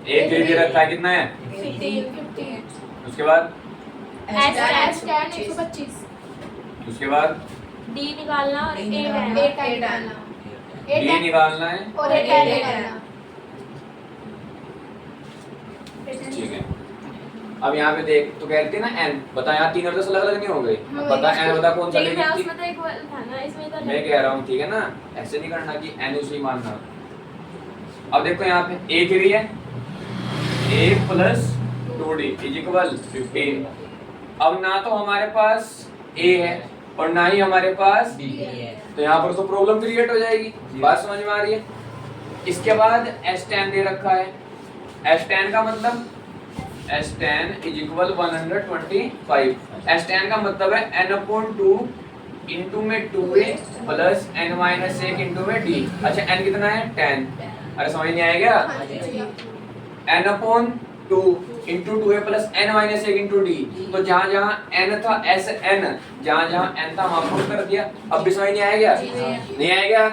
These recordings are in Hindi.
ए थ्री दे रखा है, कितना है? 15। उसके बाद एस टेन 125। उसके बाद डी निकालना और ए ए टेन डी निकालना है। और ए टेन निकालना। ठीक है, अब यहाँ पे देख तो कहती है ना एन, बता यहाँ 3 और 10 अलग अलग नहीं हो गए, बता एन बता कौन सा लेकिन लेगी? उसमें तो एक था ना, इसमें तो मैं कह रहा हूँ ठीक है ना, ऐसे नहीं करना कि एन उसी मानना। अब देखो यहाँ पे ए थ्री है, ए प्लस 2d इज इक्वल 15। अब ना तो हमारे पास ए है और ना ही हमारे पास डी है। तो यहाँ पर तो प्रॉब्लम क्रिएट हो जाएगी। बात समझ में आ रही है? इसके बाद एस टेन दे रखा है, एस टेन का मतलब S ten is equal 125। S ten का मतलब है एन अपॉन 2 इंटू में 2a plus N minus 1 into में डी। अच्छा एन कितना है? 10। अरे समझ नहीं आएगा? N upon 2 into 2a plus N minus 1 into D. तो जहाँ जहाँ एन था एस एन, जहाँ जहाँ एन था वहाँ पुट कर दिया। अब भी समझ नहीं आएगा? नहीं आएगा?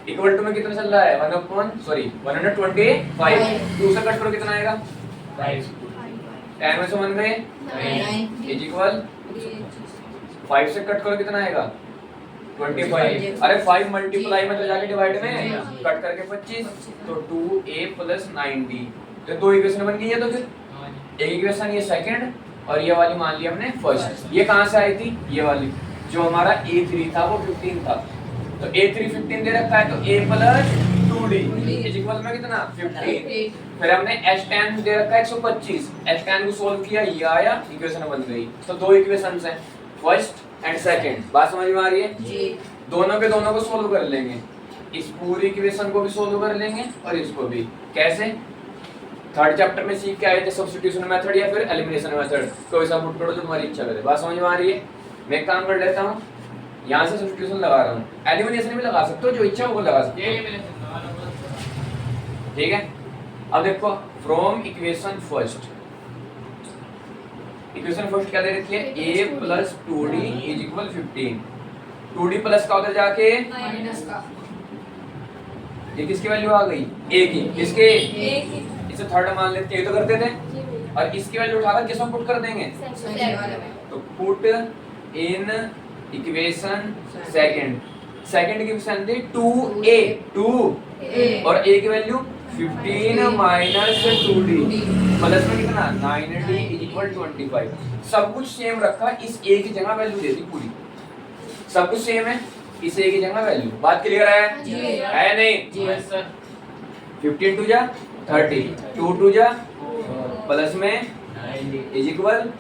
इक्वल टू में कितना चल रहा है? 125। 2 से कट करो कितना आएगा? 10 में से 1 गए इज इक्वल 5 से कट करो कितना आएगा? 25। अरे 5 मल्टीप्लाई में तो जाके डिवाइड में कट करके 25, तो 2a प्लस 9d। तो दो इक्वेशन बन गई है। तो फिर एक इक्वेशन ये सेकंड और ये वाली मान ली हमने फर्स्ट। ये कहाँ से आई थी? ये वाली जो हमारा a3 था वो 15 था, तो a3 15 दे रखा है, तो a plus 2d is equal में कितना? 15। फिर हमने h10 दे रखा है 125, h10 को सोल्व किया, ये आया, इक्वेशन बन गई। तो दो इक्वेशंस हैं, फर्स्ट एंड सेकंड। बात समझ में आ रही है जी? दोनों के दोनों को सोल्व कर लेंगे, इस पूरी इक्वेशन को भी सोल्व कर लेंगे और इसको भी। कैसे? थर्ड चैप्टर में सीख के आए थे, सब्स्टिट्यूशन मेथड या फिर एलिमिनेशन मेथड। कोई सा पुट करो जो तुम्हारी इच्छा करे। बात समझ में आ रही है? मैं एक काम कर लेता हूँ, यहाँ से सब्स्टिट्यूशन लगा रहा हूँ, एलिमिनेशन भी लगा सकते हो, जो इच्छा हो वो लगा सकते हो। ठीक है, अब देखो from equation first, equation first क्या दे रखी है? a plus 2d is equal 15। 2d plus का उधर जाके माइनस का ये किसकी वैल्यू आ गई? a की। किसके? एक ही इसे थर्ड मान लेते हैं, ये तो करते थे। जी भैया। और इसकी वैल्यू उठाकर किसमें पुट कर देंगे? सेकंड वाले में। तो put in equation second. Second की इक्वेशन थी 2a 2 और a की वैल्यू 15 माइनस 2d प्लस में कितना? 9d is equal 25। सब कुछ सेम रखा, इस a की जगह वैल्यू दे दी पूरी। सब कुछ सेम है, इस a की जगह वैल्यू। बात क्लियर है? जी। है नहीं? 15 टू जा 30, 2 टू जा प्लस में इज इक्वल।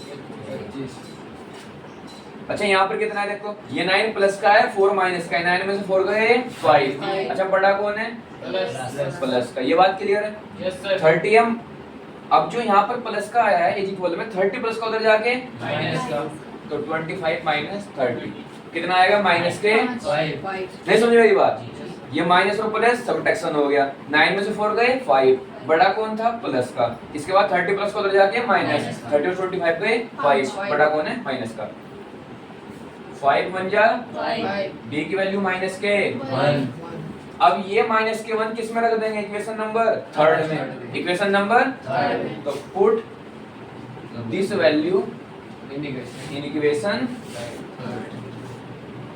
अच्छा यहाँ पर कितना है देखो, ये 9 प्लस का है, 4 माइनस का है। 9 में से 4 गए 5। अच्छा बड़ा कौन है? प्लस का। ये बात क्लियर है? 30 हम अब जो यहाँ पर प्लस का आया है इज इक्वल में 30 प्लस का उधर जाके माइनस का, तो 25 माइनस 30 कितना आएगा? माइनस के। 5। नहीं समझ मेरी बात? ये माइनस और प्लस सब्ट्रैक्शन हो गया। 9 में से 4 गए 5, बड़ा कौन था? प्लस का। इसके बाद 30 प्लस को उधर जाके माइनस, 30 और 25 गए 5, बड़ा कौन है? माइनस का। 5 बन जा d की वैल्यू माइनस के 1। अब ये माइनस के 1 किस में रख देंगे? इक्वेशन नंबर थर्ड में। इक्वेशन नंबर तो put this value in equation.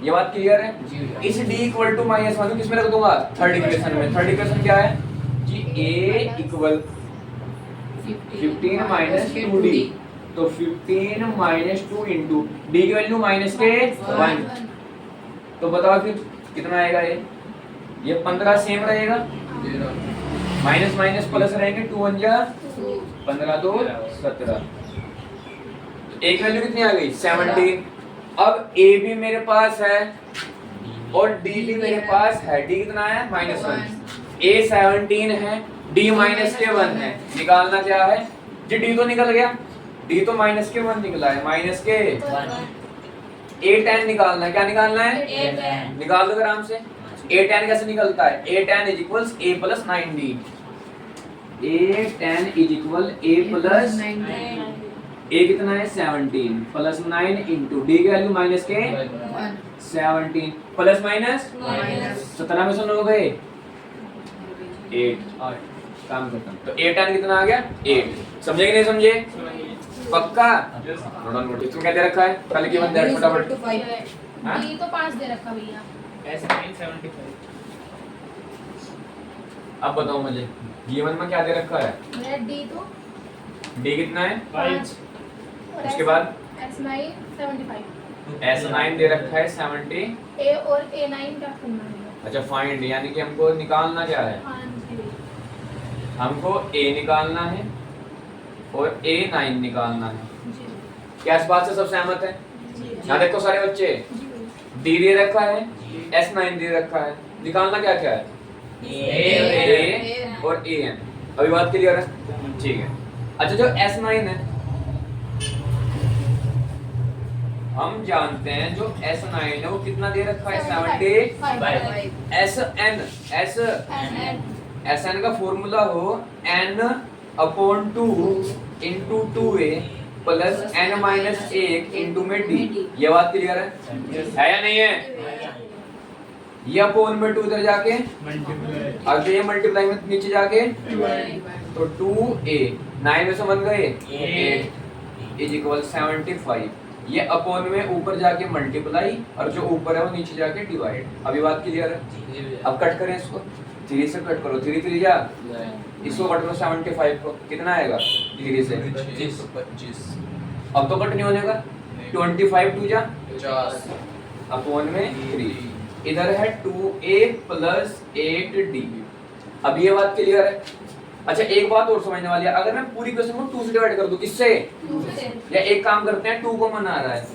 ये बात क्लियर है? इस d इक्वल टू माइनस 1 किस में रख दूंगा? थर्ड इक्वेशन में। थर्ड इक्वेशन क्या है जी? a इक्वल 15 माइनस 2d, तो 15 माइनस 2 इंटू डी की वैल्यू माइनस के 1। तो बताओ फिर कितना आएगा? ये 15 सेम रहेगा, माइनस माइनस प्लस रहेंगे, 2 1 जा 15 2 17। एक वैल्यू कितनी आ गई? 17। अब a भी मेरे पास है और d भी मेरे पास है। d कितना है? -1। a 17 है, d माइनस के 1 है। निकालना क्या है जी? d तो निकल गया, d तो माइनस के 1 निकला है, माइनस के a tan निकालना है। क्या निकालना है? निकाल दो आराम से। a tan कैसे निकलता है? a tan is equals a plus 9d। a tan is equal a plus a कितना है? 17 प्लस 9 इंटू डी की वैल्यू माइनस के 17 प्लस माइनस 17 में से 9 गए 8। काम खत्म। तो 8 tan कितना आ गया 8। समझे कि नहीं समझे? पक्का? नोट इसमें क्या दे रखा है कल की बंदा फटाफट। हाँ? डी तो 5 दे रखा भैया। अब बताओ मुझे गिवन में क्या दे रखा है? मेरा डी तो डी कितना है 5 उसके बाद S9 75 S9 दे रखा है 70। A और A9 का करना है। अच्छा फाइंड यानी कि हमको निकालना क्या है? हाँ जी हमको A निकालना है और A9 निकालना है। जी क्या इस बात से सब सहमत है? जी यहाँ देखो सारे बच्चे D दे रखा है S9 दे रखा है, निकालना क्या क्या है? A और AN। अभी बात क्लियर है? ठीक है। अच्छा जो S9 है हम जानते हैं जो S9 है वो कितना दे रखा है 70। SN का फॉर्मूला हो N/2 into 2A plus N-1 into में D। ये बात क्लियर है या नहीं है? ये अपोन में 2 इधर जाके और ये मल्टीप्लाई में नीचे जाके तो 2A 9 में से बन गए 8 इज इक्वल 75। ये अपोन में ऊपर जाके मल्टीप्लाई और जो ऊपर है वो नीचे जाके डिवाइड। अभी बात क्लियर है? अब कट करें इसको 3 से कट करो 3 3 जा इसको कट करो 75 को कितना आएगा 3 से 25। अब तो कट नहीं होने का 25 2 जा 50। अपोन में 3 इधर है 2A प्लस 8D। अब ये बात क्लियर है? अच्छा एक बात और समझने वाली है, अगर मैं पूरी क्वेश्चन को 2 से डिवाइड कर दूं किससे? या एक काम करते हैं 2 कॉमन आ रहा है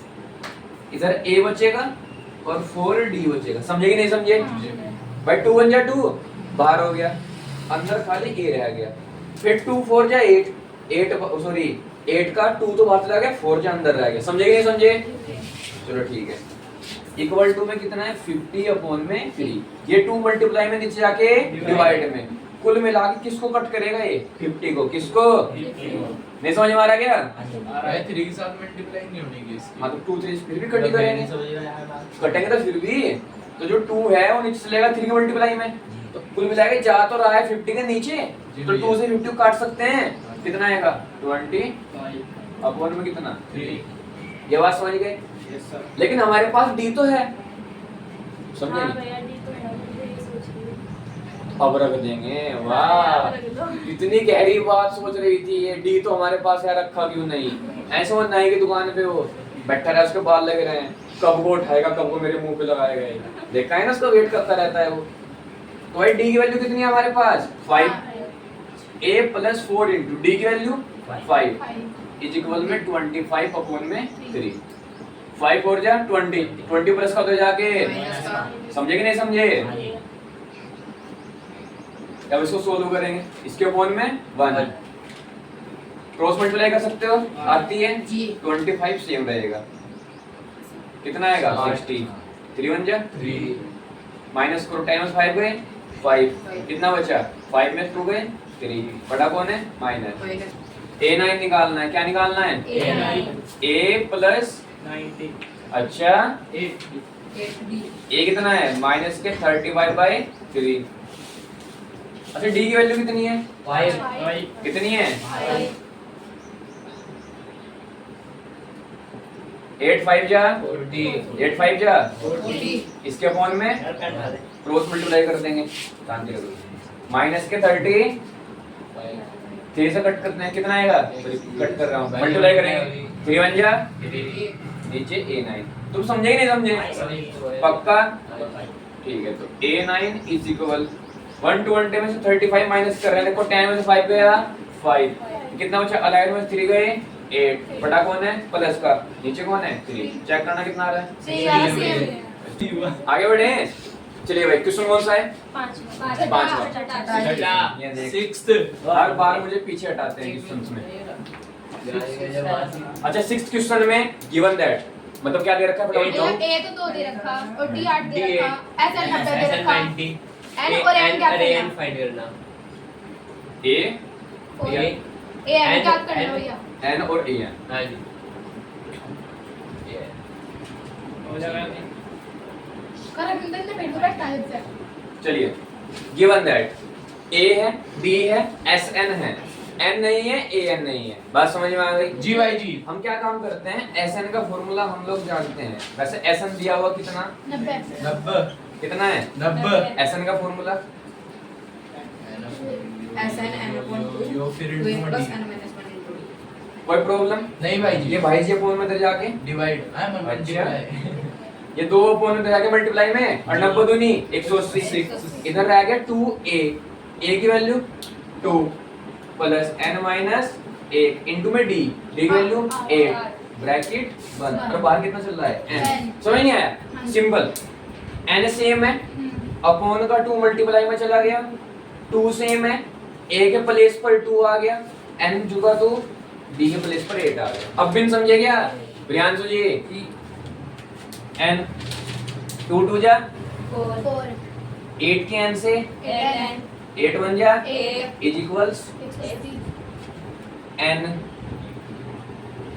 इधर A बचेगा और 4D बचेगा। समझे कि नहीं समझे? भाई 2 1 जा 2 बाहर हो गया अंदर खाली A रह गया। फिर 2 4 जा 8 सॉरी 8 का 2 तो बाहर चला गया 4 जा अंदर रह गया। समझे कि नहीं समझे? चलो ठीक है। इक्वल टू में कितना है 50 अपोन में 3। ये 2 मल्टीप्लाई में नीचे जाके डिवाइड में कुल मिला के किसको कट करेगा ये 50 को किसको? नहीं समझ में आ रहा क्या? भाई 3 के साथ मल्टीप्लाई नहीं होनी इसकी। हाँ तो 2 3 फिर भी कट करेंगे कटेंगे तो फिर भी तो जो 2 है वो नीचे चलेगा 3 के मल्टीप्लाई में तो कुल मिला के जा तो रहा है 50 के नीचे तो 2 से 50 काट सकते हैं कितना आएगा 20 अपोन में कितना 3। ये बात समझ गए? लेकिन हमारे पास D तो है समझे? हाँ भैया डी तो है मुझे ये सोच रही हूँ। अब रख देंगे वाह इतनी गहरी बात सोच रही थी ये D तो हमारे पास है रखा क्यों नहीं? ऐसे वो नाई की दुकान पे वो बैठा रहा उसके बाल लग रहे हैं कब वो उठाएगा कब वो मेरे मुंह पे लगाएगा ये देखा है ना उसका वेट करता रहता है वो। तो भाई D की वैल्यू कितनी है हमारे पास 5 A प्लस 4 इंटू D की वैल्यू 5 इज इक्वल में 25 अपोन में 3 5 और जा 20 प्लस का तो जाके समझे कि नहीं समझे? अब इसको सोल्व करेंगे इसके अपोन में 1 क्रॉस मल्टीप्लाई कर सकते हो आती है 25 सेम रहेगा कितना आएगा 60 3 1 जा 3। माइनस करो 10 5 गए 5 कितना बचा 5 में 2 गए 3 बड़ा कौन है माइनस A9 निकालना है। क्या निकालना है A प्लस 90। अच्छा A कितना है माइनस के 35/3। अच्छा D की वैल्यू कितनी है 5। कितनी है 8 5 जा 8 5 जा इसके अपॉन में क्रॉस मल्टीप्लाई कर देंगे शांति करो माइनस के 30 3 से कट करते हैं कितना आएगा कट कर रहा हूँ मल्टीप्लाई करेंगे 3 1 जा नीचे A9 तुम समझे कि नहीं समझे पक्का ठीक है। तो A9 इज इक्वल 1 to 1 में से 35 माइनस कर रहे हैं देखो 10 में से 5 गया 5 कितना बचा अलाइन में 3 गए 8 बड़ा कौन है प्लस का नीचे कौन है 3 चेक करना कितना आ रहा है आगे बढ़े चलिए भाई क्वेश्चन कौन सा है 5वां ये देख 6th। हर बार मुझे पीछे हटाते हैं क्वेश्चंस में। अच्छा 6th क्वेश्चन में गिवन दैट मतलब क्या दे रखा है फटाफट A तो 2 दे रखा और D 8 दे रखा SN 90 दे रखा N और N क्या करना फाइंड करना A A N क्या करना भैया N और A N हां जी हो जाएगा कर हम दिन में बैठ बैठ टाइप से चलिए गिवन दैट ए है, डी है, एस एन है, एन नहीं है, ए एन नहीं है। बात समझ में आ गई? जी भाई जी। हम क्या काम करते हैं, एस एन का फॉर्मूला हम लोग जानते हैं। वैसे एस एन दिया हुआ कितना 90 90 कितना है 90 एस एन का फॉर्मूला? SN n upon 2 यो फिर 2 into plus D। n minus 1 into D। कोई प्रॉब्लम? नहीं भाई जी, ये भाई जी अपोन में इधर जाके डिवाइड आई एम अच्छा। ये दो अपोन में इधर जाके मल्टीप्लाई में और 90 दूनी 180 इधर रह गया 2a, a की value 2 plus n minus 1 into में d, d की वैल्यू 8 ब्रैकेट 1 और बाहर कितना चल रहा है n। समझ नहीं आया? सिंपल, n सेम है, अपॉन का 2 मल्टीप्लाई में चला गया, 2 सेम है, a के प्लेस पर 2 आ गया, n जुगा तो d के प्लेस पर 8 आ गया। अब बिन समझे क्या प्रियांशु जी? n 2 2 जा 4 8 के n से 10 8 बन जा 8 इज इक्वल्स 60 n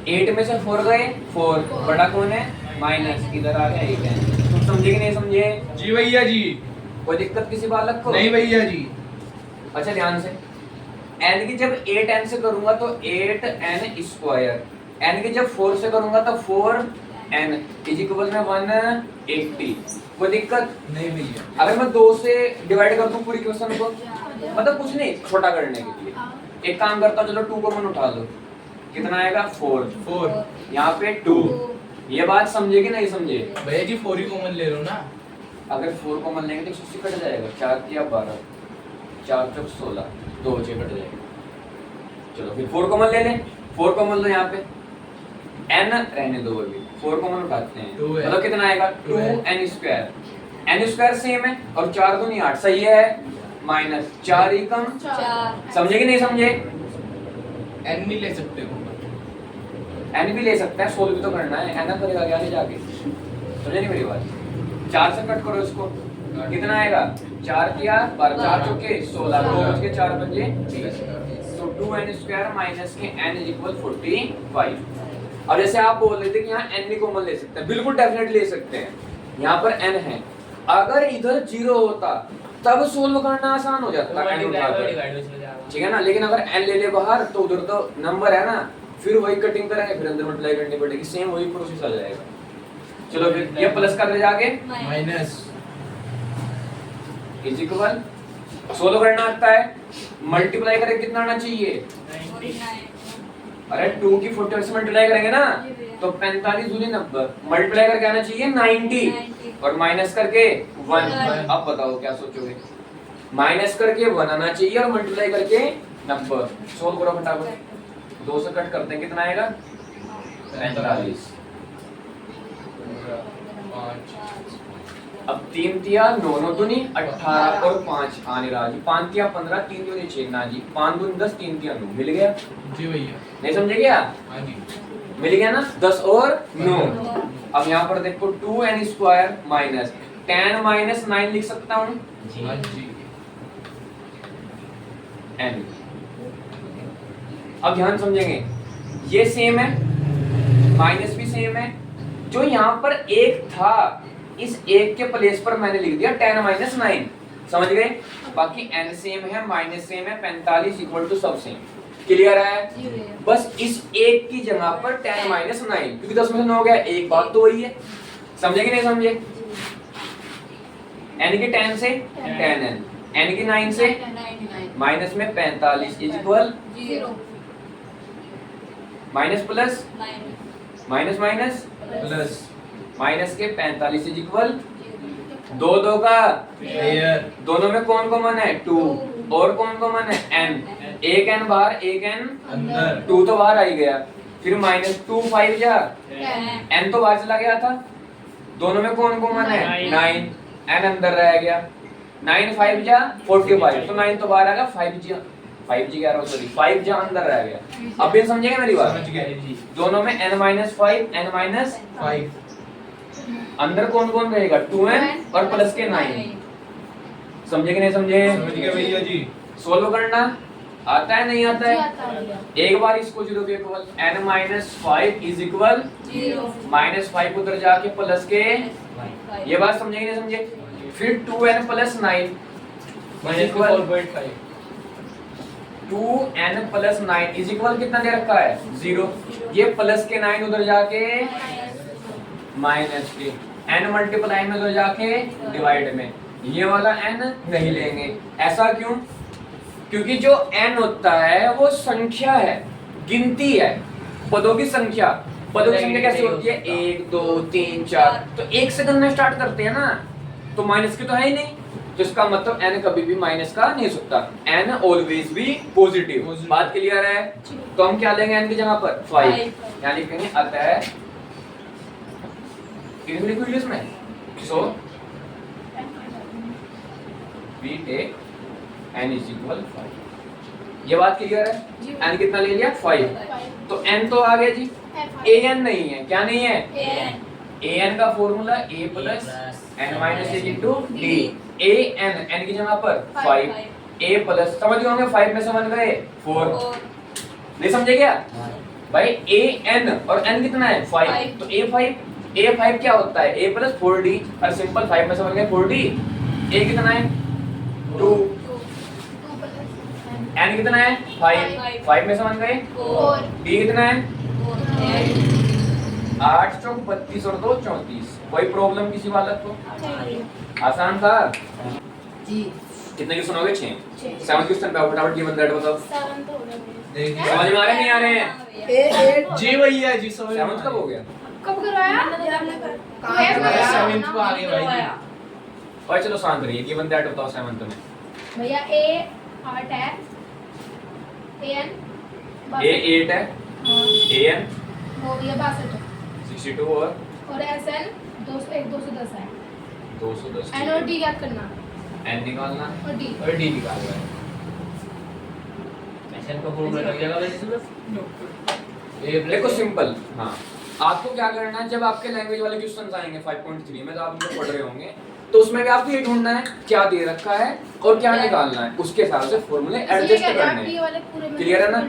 8 में से 4 गए 4 बड़ा कौन है माइनस, इधर आ गया 8 n। तुम समझे कि नहीं समझे? जी भैया जी। कोई दिक्कत किसी बालक को? नहीं भैया जी। अच्छा ध्यान से, n की जब 8n से करूंगा तो 8n स्क्वायर, n की जब 4 से करूंगा तो 4n इज इक्वल में 180। कोई दिक्कत? नहीं भैया। अगर मैं 2 से डिवाइड कर दूं पूरी क्वेश्चन को, मतलब कुछ नहीं छोटा करने के लिए एक काम करता हूं, चलो 2 कॉमन उठा लो, कितना आएगा 4 4 यहाँ पे 2। ये बात समझे कि नहीं समझे? भैया जी 4 ही कॉमन ले लो ना। अगर 4 कॉमन लेंगे तो 180 कट जाएगा, 4 या 12 4 चौक 16 2 बचे कट जाएगा। चलो फिर 4 कॉमन ले लें, 4 कॉमन लो यहाँ पे, n रहने दो अभी, 4 कॉमन उठाते हैं 2 है। मतलब कितना आएगा 2 है। 2n square, n square same है और 4 दूनी 8 सही है, माइनस 4 ही कम, 4 समझे कि नहीं समझे? n नहीं ले सकते हो। n भी ले सकता है, सोल्व भी तो करना है, n करेगा क्या ले जाके, समझे नहीं मेरी बात? 4 से कट करो इसको, कितना आएगा 4 किया 12 4 चौके 16 2 बच के 4 बचे 20, तो 2n स्क्वायर माइनस के n इज इक्वल 45। और जैसे आप बोल रहे थे कि यहाँ n भी कॉमन ले सकते हैं, बिल्कुल डेफिनेटली ले सकते हैं, यहाँ पर n है, अगर इधर 0 होता तब सोल्व करना आसान हो जाता n उठाकर, ठीक है ना? लेकिन अगर n ले ले बाहर तो उधर तो नंबर है ना, फिर वही कटिंग करेंगे, फिर अंदर मल्टीप्लाई करनी पड़ेगी, सेम वही प्रोसेस आ जाएगा। चलो फिर ये प्लस कर ले जाके माइनस इज इक्वल, सोल्व करना आता है, मल्टीप्लाई करके कितना आना चाहिए? 49। अरे 2 की 40 से मल्टीप्लाई करेंगे ना तो 45 दूनी 90, मल्टीप्लाई करके आना चाहिए 90 और माइनस करके 1। अब बताओ क्या सोचोगे? माइनस करके 1 आना चाहिए और मल्टीप्लाई करके 90। सोल्व करो फटाफट, 2 से कट करते हैं, कितना आएगा 45। 5 अब 3 तिया 9 9 दूनी 18 और 5 आने रहा जी, 5 तिया 15 3 दूनी 6 ना जी, 5 दूनी 10 3 तिया 9 मिल गया। जी भैया। नहीं समझे क्या? हाँ जी। मिल गया ना 10 और 9। अब यहाँ पर देखो 2n स्क्वायर माइनस 10 माइनस 9 लिख सकता हूँ हाँ जी। n। अब ध्यान समझेंगे, ये सेम है, माइनस भी सेम है, जो यहाँ पर एक था इस एक के प्लेस पर मैंने लिख दिया 10 माइनस 9, समझ गए? बाकी n सेम है, माइनस सेम है, 45 इक्वल टू सब सेम। क्लियर है? बस इस एक की जगह पर 10 माइनस 9, क्योंकि 10 में से 9 हो गया, एक बात तो वही है, समझे कि नहीं समझे? n के 10 से 10n, n की 9 से 99 माइनस में 45 is equal 0 minus plus 9 minus minus plus minus के 45 इज इक्वल 2 2 का पेयर दोनों में कौन कॉमन है 2 और कौन कॉमन है n, एक n बाहर एक n अंदर 2 तो बाहर आ ही गया, फिर माइनस 2 5 जा 10 n तो बाहर चला गया था, दोनों में कौन कॉमन है 9 n अंदर रह गया, 9 5 जा 45 तो 9 तो बाहर आ गया, 5 जी कह रहा हूँ सॉरी 5 जा अंदर रह गया। अब भी समझेंगे मेरी बात? समझ गए जी। दोनों में n माइनस 5 n माइनस 5 अंदर कौन कौन रहेगा 2n और प्लस के 9, समझे कि नहीं समझे? समझ गए भैया जी। सोल्व करना आता है नहीं आता है? एक बार इसको 0 के equal n minus 5 is equal 0 minus 5 उधर जाके प्लस के, ये बात समझे कि नहीं समझे? फिर 2n plus 9 minus 4.5 2n plus 9 is equal कितना दे रखा है 0। ये प्लस के 9 उधर जाके माइनस के n मल्टीप्लाई में उधर जाके डिवाइड में, ये वाला n नहीं लेंगे। ऐसा क्यों? क्योंकि जो n होता है वो संख्या है, गिनती है, पदों की संख्या। पदों की संख्या कैसे होती है 1 2 3 4, तो 1 से गणना स्टार्ट करते हैं ना, तो माइनस की तो है ही नहीं, तो इसका मतलब n कभी भी माइनस का नहीं हो सकता, n ऑलवेज भी पॉजिटिव। बात क्लियर है? तो हम क्या लेंगे n की जगह पर 5, यानी लिखेंगे अतः कितनी लिखोगे इसमें, so we take n is equal 5। ये बात क्लियर है? n कितना ले लिया 5, तो n तो आ गया जी, an नहीं है, क्या नहीं है an का formula a plus n minus एक इंटू d, an की जगह पर 5, a प्लस समझ गए होंगे 5 में समझ गए 4, नहीं समझे क्या भाई? an और n कितना है 5, तो a5 क्या होता है a प्लस 4d, और सिंपल 5 में समझ गए 4d, a कितना है 2, n कितना है 5 में समझ गए 4 d कितना है 8 चौक 32 और 2 34। कोई प्रॉब्लम किसी बालक को? आसान था जी। कितने क्वेश्चन हो गए 6। 7 क्वेश्चन पे फटाफट गिवन दैट बताओ। 7 तो हो गया। देखिए समझ में आ रहे नहीं आ रहे हैं? जी भैया जी समझ में 7 कब हो गया? कब करवाया? सेवेंथ को आ गए भाई जी। और चलो शांत रहिए, गिवन दैट बताओ 7th में। भैया a 8 है, an a 8 है, an हो गया 62 62 और sn 210 है। 210 n और d याद करना n निकालना और d और d निकालना है। एसएन का फॉर्मूला लग जाएगा वैसे इसमें ये देखो सिंपल। हाँ, आपको क्या करना है, जब आपके लैंग्वेज वाले क्वेश्चंस आएंगे 5.3 में, तो आप उनको पढ़ रहे होंगे, तो उसमें भी आपको ये ढूंढना है क्या दे रखा है और क्या निकालना है, उसके हिसाब से फॉर्मूले एडजस्ट करने हैं। क्लियर है ना?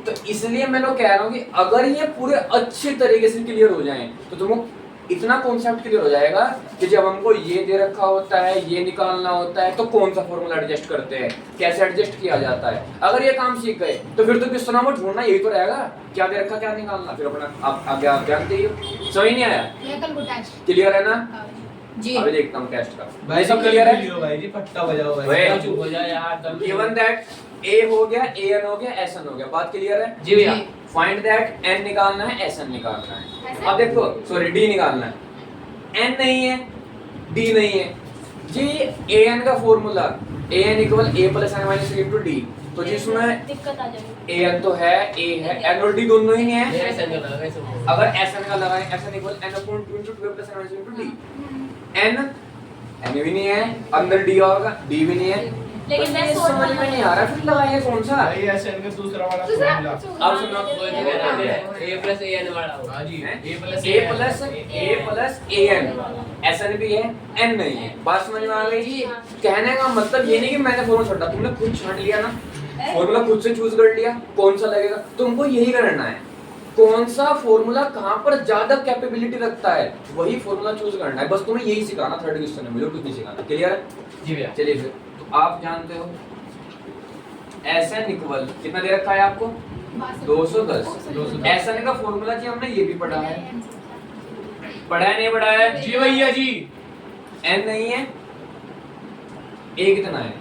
तो इसलिए मैं लोग कह रहा हूँ कि अगर ये पूरे अच्छे तरीके से क्लियर हो जाएं तो तुमको इतना कॉन्सेप्ट क्लियर हो जाएगा कि जब हमको ये दे रखा होता है, ये निकालना होता है, तो कौन सा फॉर्मूला एडजस्ट करते हैं, कैसे एडजस्ट किया जाता है। अगर ये काम सीख गए तो फिर तो क्वेश्चन में ढूंढना यही तो रहेगा, क्या दे रखा क्या निकालना, फिर अपना आप आगे आप जानते ही हो। समझ नहीं आया? ये कल को टेस्ट क्लियर है ना? जी। अभी देखता हूँ टेस्ट का। भाई सब क्लियर है? भाई जी पट्टा बजाओ वे। भाई। चुप हो जा यार तब। गिवन दैट a हो गया, an हो गया, sn हो गया। बात क्लियर है? जी भैया। फाइंड दैट n निकालना है, sn निकालना है। SN? अब देखो, सॉरी d निकालना है। n नहीं है, d नहीं है जी। an का formula an equal a plus n minus into d, तो जिसमें दिक्कत आ जाएगी। an तो है, a है, n और d दोनों ही है। ये एसएन का लगा वैसे वो। अगर sn का लगाएं, sn equal n upon 2 into 2 plus n minus into d, n भी नहीं है, अंदर d होगा, d भी नहीं है। लेकिन मैं तो समझ में नहीं आ रहा, फिर लगाइए कौन सा? भाई एसएन का दूसरा वाला दूसरा फॉर्मूला। अब सुनो, कोई तो कहना है a प्लस an वाला होगा। हाँ जी हैं? a plus a plus an SN भी है, n नहीं है। बात समझ में आ गई जी? कहने का मतलब ये नहीं कि मैंने फॉर्मूला छोड़ा, तुमने खुद छांट लिया ना, फॉर्मूला खुद से चूज कर लिया, कौन सा लगेगा, तुमको यही करना है। कौन सा फॉर्मूला कहाँ पर ज्यादा कैपेबिलिटी रखता है, वही फॉर्मूला चूज करना है। बस तुम्हें यही सिखाना, थर्ड क्वेश्चन में मुझे कुछ नहीं सिखाना। क्लियर है? जी भैया। चलिए फिर, तो आप जानते हो SN इक्वल कितना दे रखा है आपको 210। SN का फॉर्मूला जी हमने ये भी पढ़ा है, पढ़ा है नहीं पढ़ा है? जी भैया जी। n नहीं है, a कितना है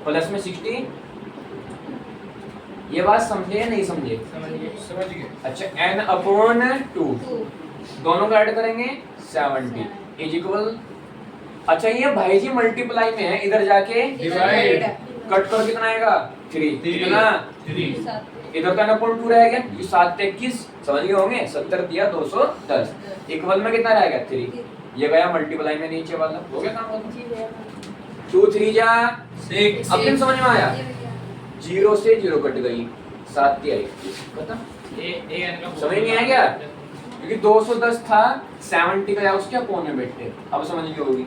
प्लस में 60। ये बात समझे या नहीं समझे? समझ गए। अच्छा, n अपॉन 2 दोनों का ऐड करेंगे 70 इज इक्वल। अच्छा, ये भाई जी मल्टीप्लाई में है, इधर जाके डिवाइड कट कर कितना आएगा 3 कितना 3 इधर का n अपॉन 2 रह गया, ये 7 से 21 समझ गए होंगे, 70 दिया 210 इक्वल में कितना रह गया 3। ये गया मल्टीप्लाई में नीचे वाला, हो गया काम होता। जी भैया। 2 3 जा 6 अब समझ में आया? 0 से 0 कट गई, 7 की आई खत्म। an का समझ नहीं आया क्या? क्योंकि 210 था, 70 का उसके अपोन में बैठे, अब समझ गई होगी।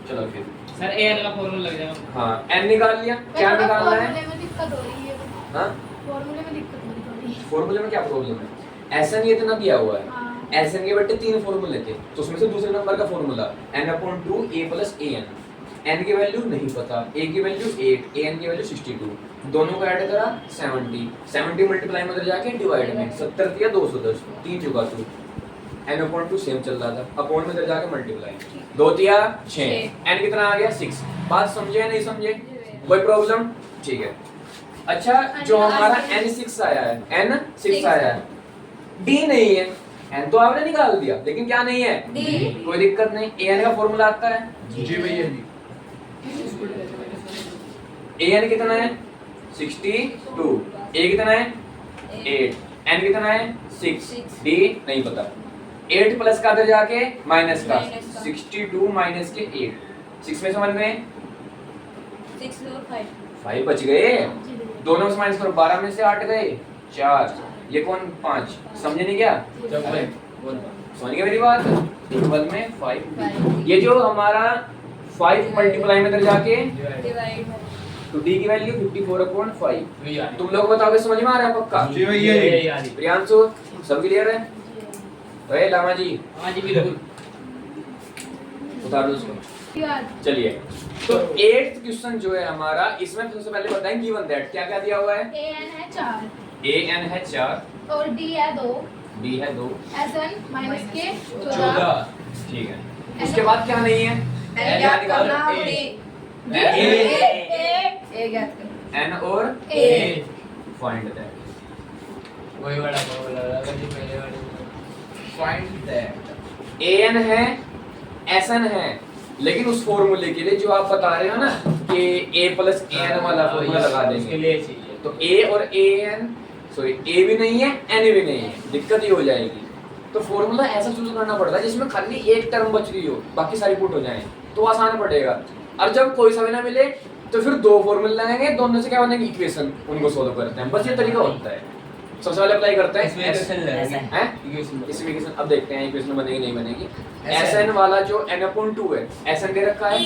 चलो फिर सर an का फॉर्मूला लग जाएगा। हाँ, n निकाल लिया, क्या निकालना है? फॉर्मूले में दिक्कत हो रही है। हाँ, फॉर्मूले में दिक्कत हो रही है। फॉर्मूले में क्या प्रॉब्लम है? SN ये इतना दिया हुआ है, हाँ। SN के बेटे 3 फॉर्मूले थे, तो उसमें से दूसरे नंबर का formula n/2 a + an n की वैल्यू नहीं पता, a की वैल्यू 8, an की वैल्यू 62, दोनों को ऐड करा 70, 70 मल्टीप्लाई में उधर जाके डिवाइड में 70 दिया 210, 3 चुका तू n अपॉन 2 सेम चल रहा था, अपॉन में उधर जाके मल्टीप्लाई 2 दिया 6, n कितना आ गया 6। बात समझे या नहीं समझे? कोई प्रॉब्लम? ठीक है। अच्छा जो हमारा n6 आया है, n6 आया है, d नहीं है, n तो आपने निकाल दिया लेकिन क्या नहीं है, D। कोई दिक्कत नहीं, an का फॉर्मूला आता है जी भैया जी। an कितना है 62, a कितना है 8, n कितना है 6, d नहीं पता, 8 प्लस का इधर जाके माइनस का, 62 माइनस के 8, 6 में समझ में 6 और 5 5 बच गए, दोनों से माइनस करो, 12 में से 8 गए 4, ये कौन 5, समझे नहीं क्या? समझ गए मेरी बात? इक्वल में 5, ये जो हमारा 5 मल्टीप्लाई में इधर जाके डिवाइड तो d की वैल्यू 54/5, भैया तुम लोग बताओगे समझ में आ रहा है पक्का? जी भैया जी। प्रियांशु सब क्लियर है? ओए लामा जी हाँ जी बिल्कुल। उतार दो उसको। याद चलिए तो 8th क्वेश्चन जो है हमारा, इसमें सबसे पहले बताएं गिवन दैट क्या क्या दिया हुआ है। an है 4 an है 4, और d है 2, d है 2, sn माइनस के 14, 14। ठीक है। उसके बाद क्या नहीं है, n क्या ज्ञात निकालो? करना A। a ज्ञात करना n और A। Find that. वही वाला फॉर्मूला लगा जी पहले वाले। Find that. an है sn है, लेकिन उस फॉर्मूले के लिए जो आप बता रहे हो ना कि a प्लस an वाला फॉर्मूला लगा उसके देंगे, लिए चाहिए। तो a और an सॉरी a भी नहीं है n भी नहीं है, दिक्कत ही हो जाएगी। तो फॉर्मूला ऐसा चूज करना पड़ता है जिसमें खाली एक टर्म बच रही हो, बाकी सारी पुट हो जाए, तो आसान पड़ेगा। और जब कोई सा भी ना मिले तो फिर दो फॉर्मूले लगाएंगे, दोनों से क्या बनेगी इक्वेशन, उनको सोल्व करते हैं, बस ये तरीका होता है। सबसे पहले अप्लाई करते हैं इसमें इक्वेशन लगाएंगे। हैं इक्वेशन इसमें इक्वेशन, अब देखते हैं इक्वेशन बनेगी नहीं बनेगी। SN Sn वाला जो n/2 है, Sn दे रखा है,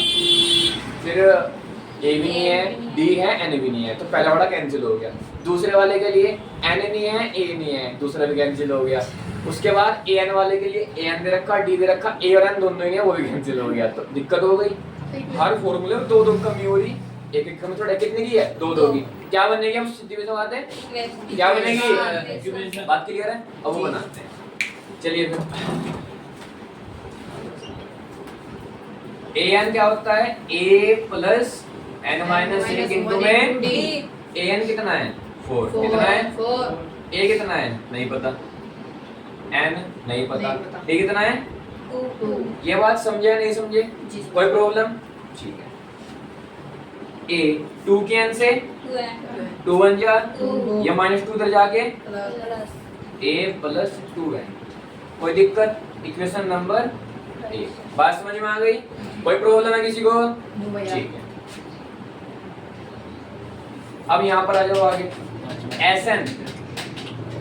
फिर a भी नहीं है, d है, n भी नहीं है, तो पहला वाला कैंसिल हो गया। दूसरे वाले के लिए n नहीं है, a नहीं है, दूसरा भी कैंसिल हो गया। उसके बाद an वाले के लिए an दे रखा, d दे रखा, a और n दोनों ही है, वो भी कैंसिल हो गया, तो दिक्कत हो गई। हर फॉर्मूले में दो दो कमी हो रही, एक एक कमी थोड़ा कितने की है, दो दो की। क्या बनेगी, हम सीधी से बात है, क्या बनेगी, बात क्लियर है? अब वो बनाते हैं, चलिए फिर। an क्या होता है, a plus n minus 1 into में an कितना है 4, कितना है a कितना है नहीं पता, n नहीं पता, d कितना है 2 ये बात समझे या नहीं समझे? जी। कोई प्रॉब्लम? ठीक है। a 2 के n से 2 बन जा, ये -2 इधर जाके a प्लस 2n, कोई दिक्कत? Equation number 1। बात समझ में आ गई? कोई प्रॉब्लम है किसी को? ठीक है। अब यहाँ पर आ जाओ आगे।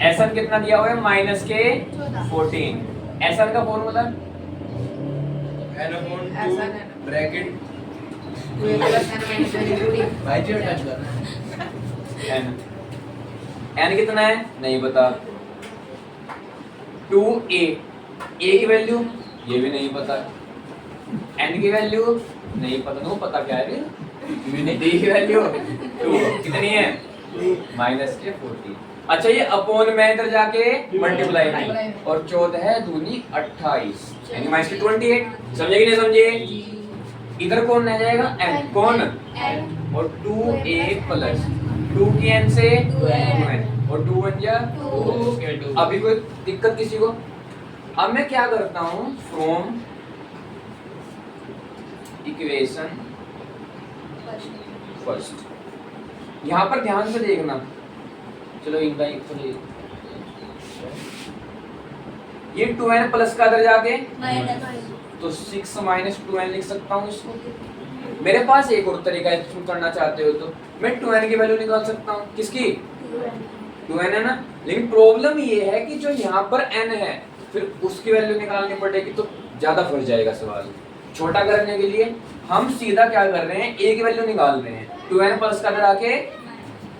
Sn कितना दिया हुआ है, माइनस के 14। Sn का फॉर्मूला n/2 ब्रैकेट भाई जी अटैच करना। n कितना है नहीं पता, 2a, a की वैल्यू ये भी नहीं पता, n की वैल्यू नहीं पता, तो पता क्या है, d की वैल्यू 2 कितनी है -14। अच्छा ये अपॉन में इधर जाके मल्टीप्लाई की, और 14 है दूनी 28 यानी -28। समझे कि नहीं समझे? इधर कौन रह जाएगा, n, कौन, n और 2a प्लस 2 की n से 2n, और 2 बन जा 2। अभी कोई दिक्कत किसी को? अब मैं क्या करता हूँ, फ्रॉम इक्वेशन फर्स्ट, यहाँ पर ध्यान से देखना। चलो इनका एक तो ये 2n प्लस का इधर जाके तो 6 - 2n लिख सकता हूँ इसको। मेरे पास एक और तरीका है, तुम करना चाहते हो तो मैं 2n की वैल्यू निकाल सकता हूँ। किसकी? 2n है ना, लेकिन प्रॉब्लम ये है कि जो यहाँ पर n है फिर उसकी वैल्यू निकालनी पड़ेगी, तो ज्यादा फंस जाएगा सवाल। छोटा करने के लिए हम सीधा क्या कर रहे हैं, a की वैल्यू निकाल रहे हैं। 2n प्लस का आके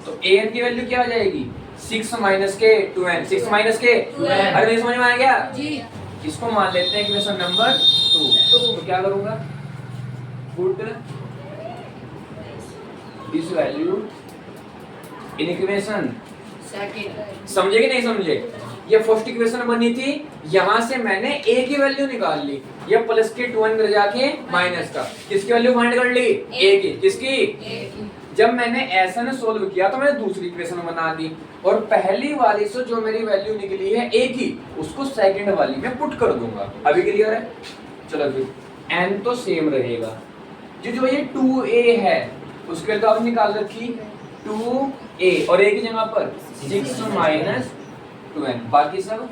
तो an की वैल्यू क्या हो जाएगी, 6 माइनस के 2n, 6 माइनस के 2n। अरे मेरी समझ में आ गया? जी। इसको मान लेते हैं इक्वेशन नंबर 2। तो क्या करूंगा, पुट इस वैल्यू इन इक्वेशन। सेकंड समझे कि नहीं समझे? ये फर्स्ट इक्वेशन बनी थी, यहाँ से मैंने a की वैल्यू निकाल ली, ये प्लस के 2 अंदर जाके माइनस का, किसकी वैल्यू फाइंड कर ली? a की। किसकी? जब मैंने ऐसा ना सोल्व किया तो मैंने दूसरी इक्वेशन बना दी, और पहली वाली से जो मेरी वैल्यू निकली है a की, उसको सेकंड वाली में पुट कर दूंगा। अभी क्लियर है? चलो फिर n तो सेम रहेगा, जो ये 2a है उसके तो अब निकाल रखी 2a, और a की जगह पर 6 माइनस 2n, बाकी सब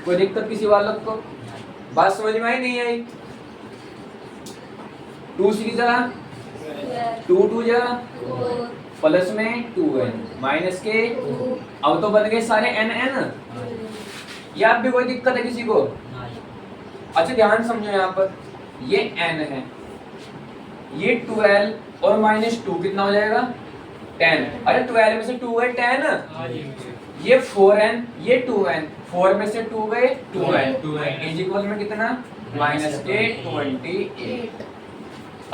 कोई दिक्कत किसी वालक को? बात समझ में आई नहीं आई? 2 की जगह 2 2 जगह प्लस में 2n माइनस के, अब तो बन गए सारे n n, या अब भी कोई दिक्कत है किसी को? अच्छा ध्यान समझो, यहाँ पर ये n है, ये 12 और माइनस 2 कितना हो जाएगा? 10। अरे 12 में से 2 गए 10, ये 4n, ये 2n, 4 में से 2 गए 2n, इज इक्वल में कितना? माइनस के 28।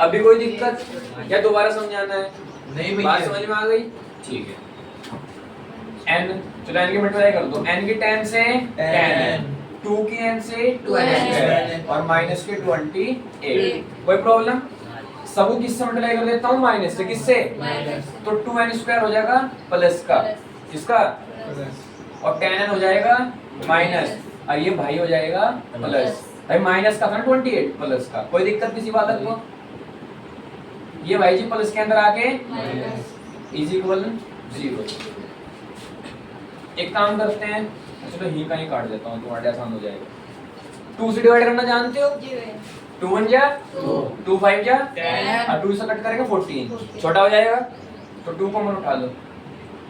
अभी कोई दिक्कत या दोबारा समझाना है? नहीं भैया। बात समझ में आ गई? ठीक है। n, चलो n की मल्टीप्लाई कर दो, n की 10 से 10, 2 की n से 2n और माइनस के 28। कोई प्रॉब्लम? सबको किससे मल्टीप्लाई कर देता हूँ? माइनस से। किससे? तो 2n स्क्वायर हो जाएगा प्लस का, किसका? और 10n हो जाएगा माइनस, और ये भाई हो जाएगा प्लस। भाई माइनस का था ना 28, प्लस का। कोई दिक्कत किसी बात को? ये भाई जी प्लस के अंदर आके इज इक्वल 0। एक काम करते हैं, चलो ही का ही काट देता हूँ, तुम्हारे आसान हो जाएगा। 2 से डिवाइड करना जानते हो? 2 1 जा 2 5 जा 10, और 2 से कट करेंगे 14, छोटा हो जाएगा, तो 2 कॉमन उठा लो।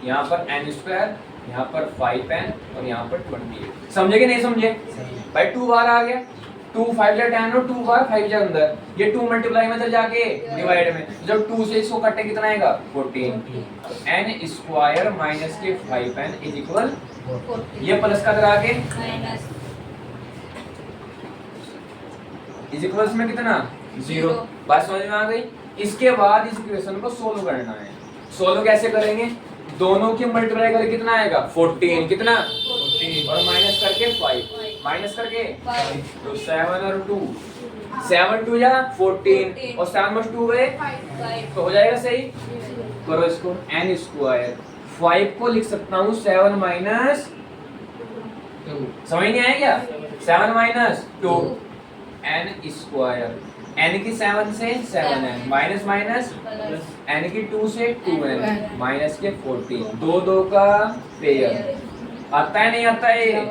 यहाँ पर n स्क्वायर, यहाँ पर 5n और यहाँ पर 28। समझे कि नहीं समझे? भाई 2 बार आ गया, 2 5 जा 10 और 2 बार 5 जा अंदर, ये 2 मल्टीप्लाई में इधर जाके डिवाइड में, जब 2 से इसको कटे कितना आएगा? 14। n स्क्वायर माइनस के 5n इज इक्वल, ये प्लस का इधर आके इज इक्वल्स में कितना? 0। बात समझ में आ गई? इसके बाद इस इक्वेशन को सोल्व करना है। सोल्व कैसे करेंगे? दोनों की मल्टीप्लाई करके कितना आएगा? 14। कितना? 14 और माइनस करके 5, माइनस करके 5, तो 7 और 2, 7 2 जा 14 और 7 में 2 गए, तो हो जाएगा सही। करो इसको, n स्क्वायर 5 को लिख सकता हूँ 7 माइनस 2, समझ नहीं आया क्या? 7 माइनस 2 n स्क्वायर, n की 7 से 7n माइनस माइनस n की 2 से 2n माइनस के 14, 2 2 का पेयर। आता है नहीं आता है?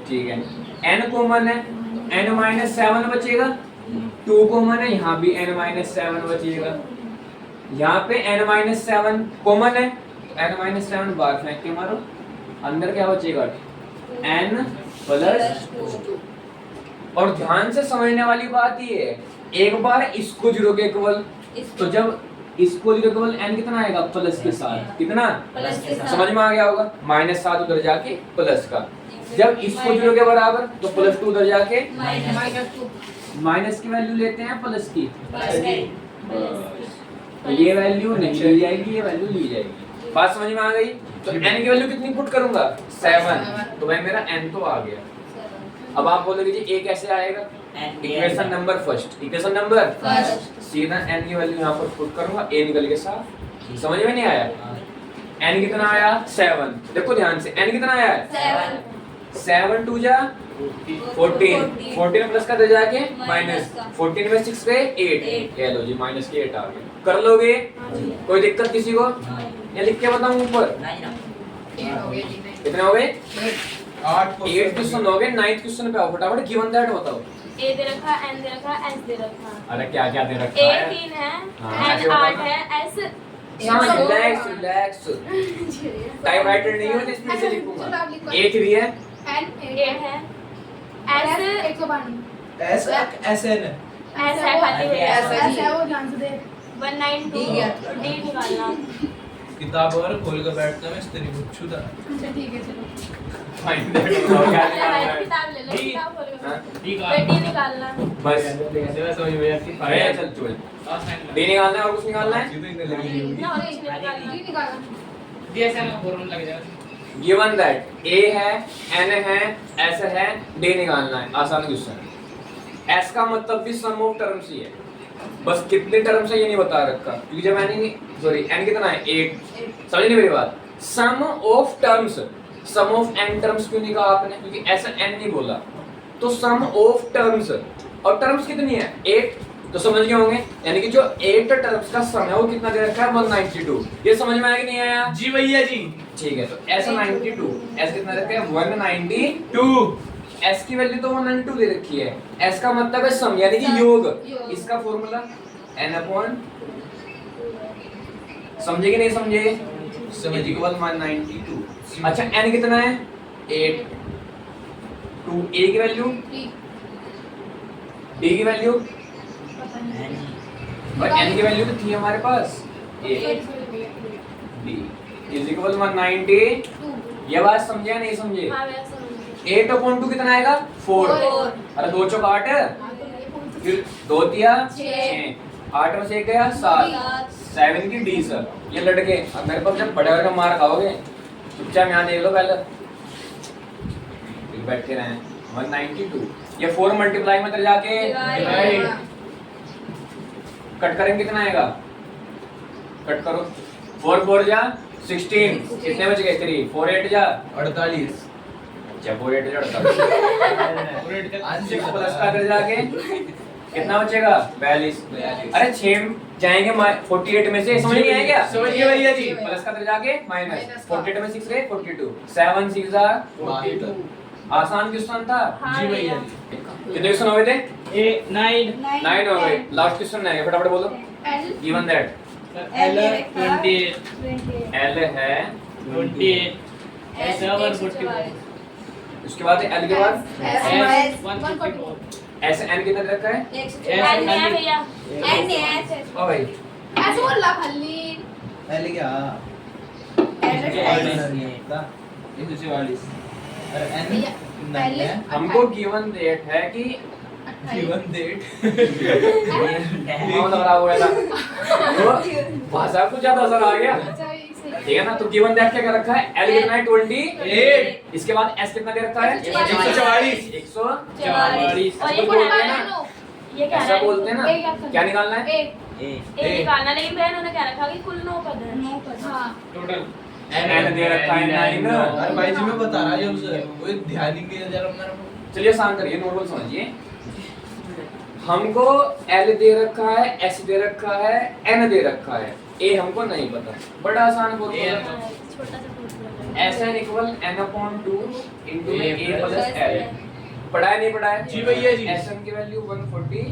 ठीक है। n कॉमन है, n माइनस 7 बचेगा, 2 कॉमन है, यहाँ भी n माइनस 7 बचेगा, यहाँ पे n माइनस 7 कॉमन है, n माइनस 7 बाहर फेंक के मारो, अंदर क्या बचेगा? n plus 2। और ध्यान से समझने वाली बात ये है, एक बार इसको 0 के इक्वल, तो जब इसको 0 के इक्वल n कितना आएगा? प्लस के साथ। कितना? समझ में आ गया होगा? माइनस 7 उधर जाके प्लस का, जब इसको 0 के बराबर तो प्लस 2 उधर जाके माइनस की वैल्यू लेते हैं प्लस की, तो ये वैल्यू नहीं ली जाएगी, ये वैल्यू ली जाएगी। बात समझ में आ गई? तो n की वैल्यू कितनी पुट करूंगा? 7, तो भाई मेरा n तो आ गया। अब आप बोलोगे जी a कैसे आएगा? Equation number first, equation number सीधा n की वैल्यू यहाँ पर पुट करूंगा, a निकल के साथ। समझ में नहीं आया? n कितना आया? 7। देखो ध्यान से, n कितना आया है? 7 2 जा 14, 14 प्लस का दे जाके माइनस, 14 में 6 गए 8, ये लो जी माइनस के 8 आ गए। कर लोगे? कोई दिक्कत किसी को? या लिख के बताऊं ऊपर? कितने हो गए? 8 क्वेश्चन हो गए। 9th क्वेश्चन पे आओ फटाफट, गिवन दैट बताओ। A दे रखा, n दे रखा, s दे रखा। अरे क्या क्या दे रखा A है? 3 है, हाँ, n 8 है, s रिलैक्स रिलैक्स, टाइपराइटर नहीं हो तो इसमें से लिखूंगा। A 3 है, n A है, s 152 एस एसएन s है खाली है, ऐसा है वो ध्यान से देख। 192 D निकालना। किताब और खोल कर बैठता मैं तेरी बुच्चू था। अच्छा ठीक है चलो। फाइंड दैट क्या भाई निकालना है? किताब ले लो किताब खोल हाँ? के बेटी निकालना बस ऐसे समझ में आती अरे चल चल डी निकालना है और कुछ निकालना है ना और कुछ नहीं निकालना डी निकाला। ऐसा ना फॉर्मूला लग जाएगा। गिवन दैट ए है एन है एस है डी निकालना है। आसान क्वेश्चन। एस का मतलब भी सम ऑफ टर्म्स ही है, बस कितने टर्म्स है ये नहीं बता रखा, क्योंकि जब एन सॉरी एन कितना है 8। समझ नहीं मेरी बात। Sum of terms, sum of n terms क्यों नहीं कहा आपने, क्योंकि ऐसा एन नहीं बोला। तो सम ऑफ टर्म्स, और टर्म्स कितनी है 8, तो समझ गए होंगे, यानी कि जो 8 टर्म्स का सम है वो कितना दे रखा है 192। ये समझ में आया कि नहीं आया? जी भैया जी। ठीक है, तो एस 92, एस कितना रखा है 192। एस की वैल्यू तो 192 दे रखी है। एस का मतलब है सम यानी कि योग। इसका फॉर्मूला n अपॉन, समझे कि नहीं समझे? समझ इक्वल 192। अच्छा n कितना है 8। 2 a की वैल्यू, डी d की वैल्यू पता नहीं। और n की वैल्यू तो थी हमारे पास a। d is equal 192। ये बात समझे या नहीं समझे? हां मैं समझ 8 अपॉन 2 कितना आएगा 4। अरे 2 चौक 8, फिर 2 दिया 6, 8 में से 1 गया 7, 7 की डी सर। ये लड़के अब मेरे पास जब बड़े होकर मार खाओगे चुपचाप यहाँ देख लो पहले, फिर बैठ के रहे 192। ये 4 मल्टीप्लाई में कर जाके डिवाइड, कट करेंगे कितना आएगा, कट करो 4 4 जा 16, कितने बच गए 3, 4 8 जा 48। अच्छा 4 8 जा 48। आंसर प्लस का कर जाके कितना बचेगा 42। अरे 6 जाएंगे 48 में से, समझ नहीं आया क्या? समझ गए भैया जी। प्लस का कर जाके माइनस 48 में 6 गए 42, 7 6 जा 42। आसान क्वेश्चन था हाँ जी भैया जी। कितने क्वेश्चन हो गए थे? 9 हो गए। लास्ट क्वेश्चन है, फटाफट बोलो। L given that L 28 L है 28 S 144 उसके बाद L के बाद S 144 144 S N कितना रखा है? एन है भैया ओ भाई ऐसे बोल ला खाली। पहले क्या एक 144 अरे n भैया, पहले हमको गिवन डेट है कि जीवन डेट नाम लग रहा हुआ था तो भाषा कुछ ज्यादा असर आ गया, ठीक है ना। तो गिवन दैट क्या रखा है? L कितना है 28, इसके बाद S कितना दे रखा है 144। 144। और ये बोलते क्या हैं ना, है? ये क्या ऐसा है? बोलते हैं ना। क्या निकालना है? ए निकालना, लेकिन बहन उन्होंने क्या रखा कि कुल 9 पद है। हाँ टोटल N दे रखा है 9। अरे भाई जी मैं बता रहा हूँ उसे कोई ध्यान ही नहीं दे रहा मेरा। चलिए शांत करिए, नॉर्मल समझिए। हमको L दे रखा है, S दे रखा है, N दे रखा है, A हमको नहीं पता। बड़ा आसान फॉर्मूला है। छोटा सा formula SN equal n/2 into A plus L। पढ़ा है नहीं पढ़ा है? जी भैया जी। SN की वैल्यू 140,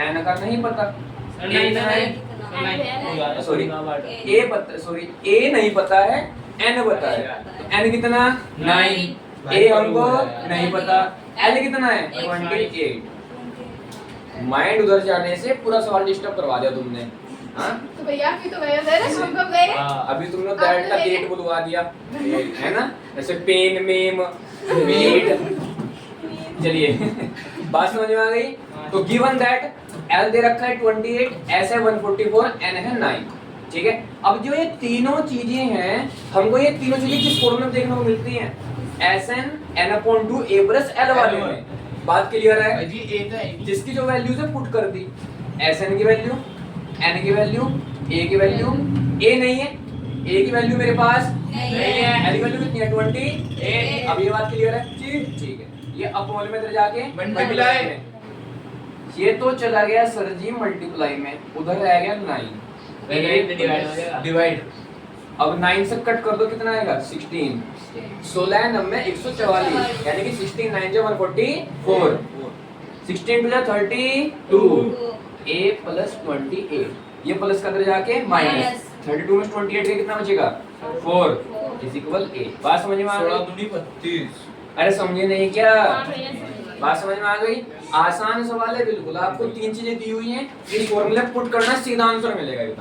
N का नहीं पता, A कितना है? सॉरी A पता, सॉरी A नहीं पता है, N पता है। तो N कितना 9, A हमको नहीं पता, L कितना है 28। माइंड उधर जाने से पूरा सवाल डिस्टर्ब करवा दिया तुमने। हाँ तो भैया फिर तो भैया दे रहे हम कब गए? अभी तुमने दैट का डेट बुलवा दिया है ना, जैसे पेन मेम मीट। चलिए बात समझ में आ गई। तो गिवन दैट L दे रखा है 28, S है 144, N है 9, ठीक है। अब जो ये तीनों चीजें हैं, हमको ये तीनों चीजें किस फॉर्मूले में देखने को मिलती हैं? SN n/2 A plus L वाले में। बात क्लियर है? भाई जी ए का है जिसकी जो वैल्यूज है पुट कर दी, SN की वैल्यू, N की वैल्यू, A की वैल्यू, A नहीं है, A की वैल्यू मेरे पास नहीं है, L की वैल्यू कितनी है 28। अब ये बात क्लियर है जी? ठीक है। ये अपॉन में इधर जाके मल्टीप्लाई में, ये तो चला गया सर जी मल्टीप्लाई में, उधर रह गया 9। डिवाइड हो जाएगा। डिवाइड अब 9 से कट कर दो कितना आएगा 16। 16 9 में 144, यानी कि 16 9 जो 144, 16 2 32, A plus 28, ये प्लस का अंदर जाके माइनस 32 में 28 के कितना बचेगा 4 इज इक्वल A। बात समझ में आ 16 गई? दूनी 32। अरे समझे नहीं क्या? हाँ भैया समझ बात समझ में आ गई? आसान सवाल है बिल्कुल। आपको 3 चीजें दी हुई हैं, इस फॉर्मूले पुट करना, सीधा आंसर मिलेगा एकदम।